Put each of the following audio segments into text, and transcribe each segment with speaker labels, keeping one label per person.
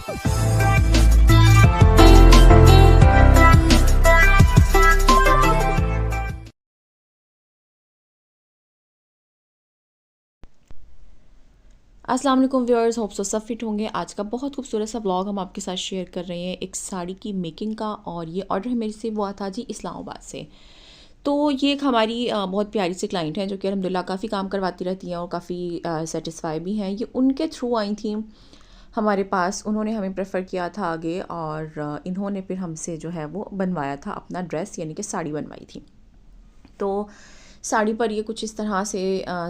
Speaker 1: अस्सलाम वालेकुम viewers, hope so सब फिट होंगे। आज का बहुत खूबसूरत सा व्लॉग हम आपके साथ शेयर कर रहे हैं एक साड़ी की मेकिंग का। और ये ऑर्डर मेरे से हुआ था जी इस्लामाबाद से। तो ये एक हमारी बहुत प्यारी सी क्लाइंट है जो कि अल्हम्दुलिल्लाह काफ़ी काम करवाती रहती हैं और काफ़ी सेटिस्फाई भी हैं। ये उनके थ्रू आई थी हमारे पास, उन्होंने हमें प्रेफर किया था आगे और इन्होंने फिर हमसे जो है वो बनवाया था अपना ड्रेस, यानी कि साड़ी बनवाई थी। तो साड़ी पर ये कुछ इस तरह से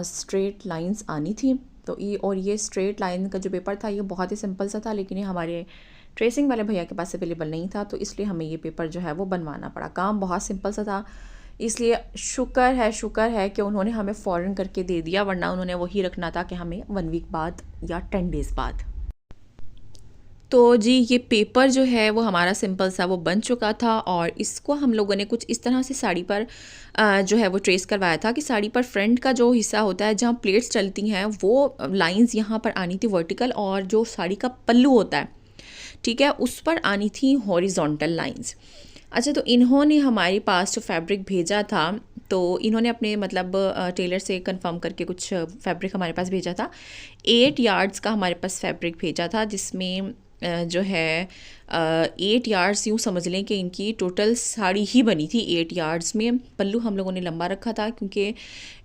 Speaker 1: स्ट्रेट लाइंस आनी थी। तो ये स्ट्रेट लाइन का जो पेपर था ये बहुत ही सिंपल सा था, लेकिन ये हमारे ट्रेसिंग वाले भैया के पास अवेलेबल नहीं था, तो इसलिए हमें ये पेपर जो है वो बनवाना पड़ा। काम बहुत सिंपल सा था, इसलिए शुक्र है कि उन्होंने हमें फ़ौरन करके दे दिया, वरना उन्होंने वही रखना था कि हमें 1 वीक बाद या 10 डेज़ बाद। तो जी ये पेपर जो है वो हमारा सिंपल सा वो बन चुका था और इसको हम लोगों ने कुछ इस तरह से साड़ी पर जो है वो ट्रेस करवाया था कि साड़ी पर फ्रंट का जो हिस्सा होता है जहाँ प्लेट्स चलती हैं वो लाइंस यहाँ पर आनी थी वर्टिकल, और जो साड़ी का पल्लू होता है, ठीक है, उस पर आनी थी हॉरिजॉन्टल लाइंस। अच्छा, तो इन्होंने हमारे पास जो फैब्रिक भेजा था, तो इन्होंने अपने मतलब टेलर से कंफर्म करके कुछ फैब्रिक हमारे पास भेजा था। 8 यार्ड्स का हमारे पास फैब्रिक भेजा था, जिसमें जो है 8 यार्ड्स यूँ समझ लें कि इनकी टोटल साड़ी ही बनी थी 8 यार्ड्स में। पल्लू हम लोगों ने लंबा रखा था क्योंकि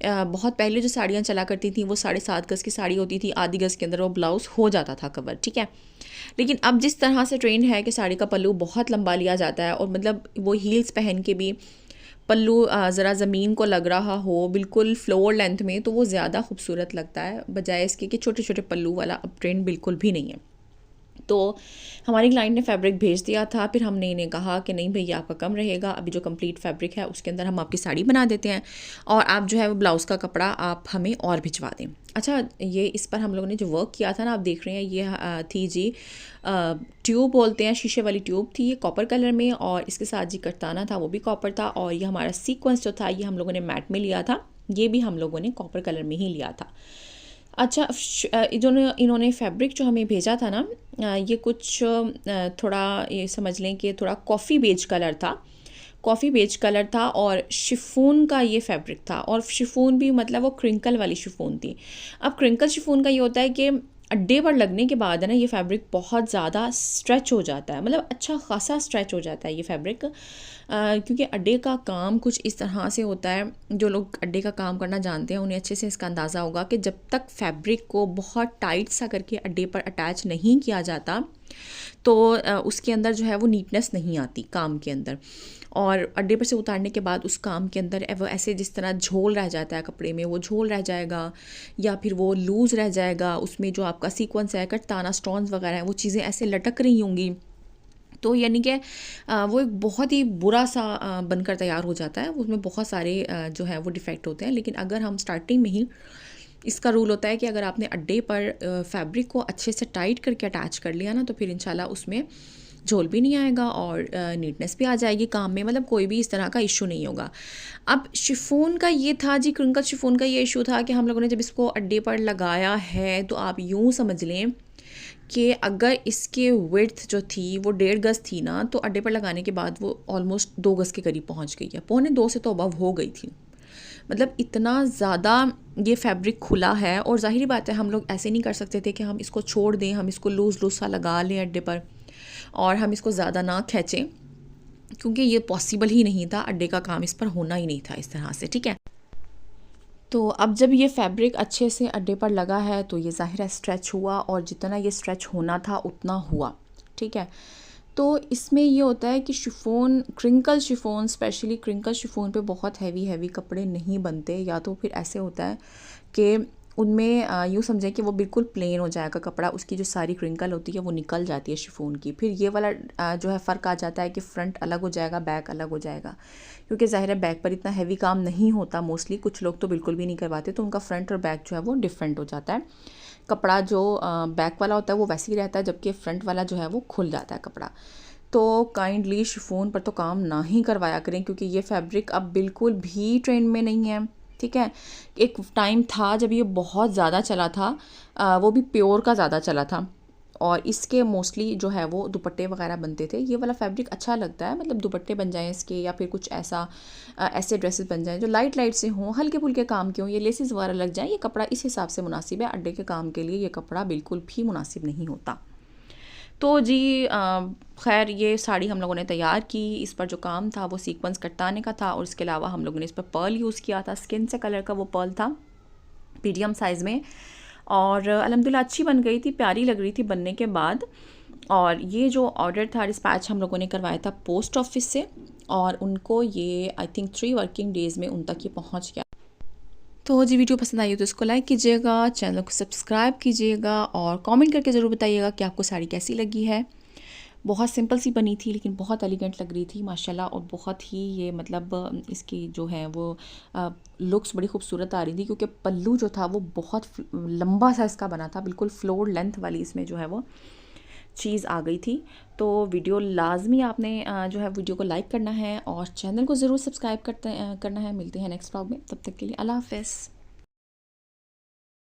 Speaker 1: बहुत पहले जो साड़ियाँ चला करती थी वो 7.5 गज़ की साड़ी होती थी, आधी गज़ के अंदर वो ब्लाउज़ हो जाता था कवर, ठीक है। लेकिन अब जिस तरह से ट्रेंड है कि साड़ी का पल्लू बहुत लंबा लिया जाता है और मतलब वो हील्स पहन के भी पल्लू ज़रा ज़मीन को लग रहा हो बिल्कुल फ्लोर लेंथ में, तो वो ज़्यादा खूबसूरत लगता है बजाय इसके कि छोटे छोटे पल्लू वाला अब ट्रेंड बिल्कुल भी नहीं है। तो हमारी क्लाइंट ने फैब्रिक भेज दिया था, फिर हमने इन्हें कहा कि नहीं भैया आपका कम रहेगा, अभी जो कंप्लीट फैब्रिक है उसके अंदर हम आपकी साड़ी बना देते हैं और आप जो है वो ब्लाउज़ का कपड़ा आप हमें और भिजवा दें। अच्छा, ये इस पर हम लोगों ने जो वर्क किया था ना, आप देख रहे हैं, ये थी जी ट्यूब बोलते हैं, शीशे वाली ट्यूब थी ये कॉपर कलर में, और इसके साथ जी कटाना था वो भी कॉपर था, और ये हमारा सीक्वेंस जो था ये हम लोगों ने मैट में लिया था, ये भी हम लोगों ने कॉपर कलर में ही लिया था। अच्छा, जो इन्होंने फैब्रिक जो हमें भेजा था ना, ये कुछ थोड़ा ये समझ लें कि थोड़ा कॉफ़ी बेज कलर था, कॉफ़ी बेज कलर था, और शिफॉन का ये फैब्रिक था, और शिफॉन भी मतलब वो क्रिंकल वाली शिफॉन थी। अब क्रिंकल शिफॉन का ये होता है कि अड्डे पर लगने के बाद है ना ये फैब्रिक बहुत ज़्यादा स्ट्रेच हो जाता है, मतलब अच्छा खासा स्ट्रेच हो जाता है ये फैब्रिक, क्योंकि अड्डे का काम कुछ इस तरह से होता है। जो लोग अड्डे का काम करना जानते हैं उन्हें अच्छे से इसका अंदाज़ा होगा कि जब तक फैब्रिक को बहुत टाइट सा करके अड्डे पर अटैच नहीं किया जाता तो उसके अंदर जो है वो नीटनेस नहीं आती काम के अंदर, और अड्डे पर से उतारने के बाद उस काम के अंदर वो ऐसे जिस तरह झोल रह जाता है कपड़े में, वो झोल रह जाएगा या फिर वो लूज़ रह जाएगा, उसमें जो आपका सीक्वेंस है, कटताना, स्टोन्स वगैरह हैं, वो चीज़ें ऐसे लटक रही होंगी, तो यानी कि वो एक बहुत ही बुरा सा बनकर तैयार हो जाता है, उसमें बहुत सारे जो है वो डिफेक्ट होते हैं। लेकिन अगर हम स्टार्टिंग में ही, इसका रूल होता है कि अगर आपने अड्डे पर फैब्रिक को अच्छे से टाइट करके अटैच कर लिया ना, तो फिर इंशाल्लाह उसमें झोल भी नहीं आएगा और नीटनेस भी आ जाएगी काम में, मतलब कोई भी इस तरह का इशू नहीं होगा। अब शिफॉन का ये था जी, क्रिंकल शिफॉन का ये इशू था कि हम लोगों ने जब इसको अड्डे पर लगाया है तो आप यूँ समझ लें कि अगर इसके विड्थ जो थी वो 1.5 गज़ थी ना, तो अड्डे पर लगाने के बाद वो ऑलमोस्ट 2 गज़ के करीब पहुंच गई है, पौने 2 से तो अबव हो गई थी। मतलब इतना ज़्यादा ये फैब्रिक खुला है, और ज़ाहिरी बात है हम लोग ऐसे नहीं कर सकते थे कि हम इसको छोड़ दें, हम इसको लूज़ लूज़ सा लगा लें अड्डे पर और हम इसको ज़्यादा ना खींचें, क्योंकि ये पॉसिबल ही नहीं था, अड्डे का काम इस पर होना ही नहीं था इस तरह से, ठीक है। तो अब जब ये फैब्रिक अच्छे से अड्डे पर लगा है तो ये ज़ाहिर है स्ट्रेच हुआ, और जितना ये स्ट्रेच होना था उतना हुआ, ठीक है। तो इसमें ये होता है कि chiffon, crinkle chiffon, specially crinkle chiffon पे बहुत हैवी हैवी कपड़े नहीं बनते, या तो फिर ऐसे होता है कि उनमें यूँ समझें कि वो बिल्कुल प्लेन हो जाएगा कपड़ा, उसकी जो सारी क्रिंकल होती है वो निकल जाती है शिफॉन की। फिर ये वाला जो है फ़र्क आ जाता है कि फ्रंट अलग हो जाएगा, बैक अलग हो जाएगा, क्योंकि ज़ाहिर है बैक पर इतना हैवी काम नहीं होता मोस्टली, कुछ लोग तो बिल्कुल भी नहीं करवाते, तो उनका फ्रंट और बैक जो है वो डिफरेंट हो जाता है। कपड़ा जो बैक वाला होता है वो वैसे ही रहता है, जबकि फ्रंट वाला जो है वो खुल जाता है कपड़ा। तो काइंडली शिफॉन पर तो काम ना ही करवाया करें, क्योंकि ये फैब्रिक अब बिल्कुल भी ट्रेंड में नहीं है, ठीक है। एक टाइम था जब ये बहुत ज़्यादा चला था, वो भी प्योर का ज़्यादा चला था, और इसके मोस्टली जो है वो दुपट्टे वगैरह बनते थे। ये वाला फैब्रिक अच्छा लगता है, मतलब दुपट्टे बन जाएँ इसके, या फिर कुछ ऐसा ऐसे ड्रेसेस बन जाएँ जो लाइट लाइट से हों, हल्के फुल्के काम के हों, ये लेसेस वगैरह लग जाएँ, ये कपड़ा इस हिसाब से मुनासिब है। अड्डे के काम के लिए ये कपड़ा बिल्कुल भी मुनासिब नहीं होता। तो जी खैर ये साड़ी हम लोगों ने तैयार की। इस पर जो काम था वो सीक्वेंस कटाने का था, और इसके अलावा हम लोगों ने इस पर पर्ल यूज़ किया था। स्किन से कलर का वो पर्ल था, मीडियम साइज़ में, और अल्हम्दुलिल्लाह अच्छी बन गई थी, प्यारी लग रही थी बनने के बाद। और ये जो ऑर्डर था डिस्पैच हम लोगों ने करवाया था पोस्ट ऑफिस से, और उनको ये आई थिंक 3 वर्किंग डेज़ में उन तक ये पहुंच गया। तो जी वीडियो पसंद आई हो तो इसको लाइक कीजिएगा, चैनल को सब्सक्राइब कीजिएगा, और कमेंट करके ज़रूर बताइएगा कि आपको साड़ी कैसी लगी है। बहुत सिंपल सी बनी थी लेकिन बहुत एलिगेंट लग रही थी माशाल्लाह, और बहुत ही ये मतलब इसकी जो है वो लुक्स बड़ी खूबसूरत आ रही थी, क्योंकि पल्लू जो था वो बहुत लंबा साइज़ का बना था, बिल्कुल फ्लोर लेंथ वाली इसमें जो है वो चीज़ आ गई थी। तो वीडियो लाजमी आपने जो है वीडियो को लाइक करना है, और चैनल को ज़रूर सब्सक्राइब करना है। मिलते हैं नेक्स्ट व्लॉग में, तब तक के लिए अल्लाह हाफ़िज़।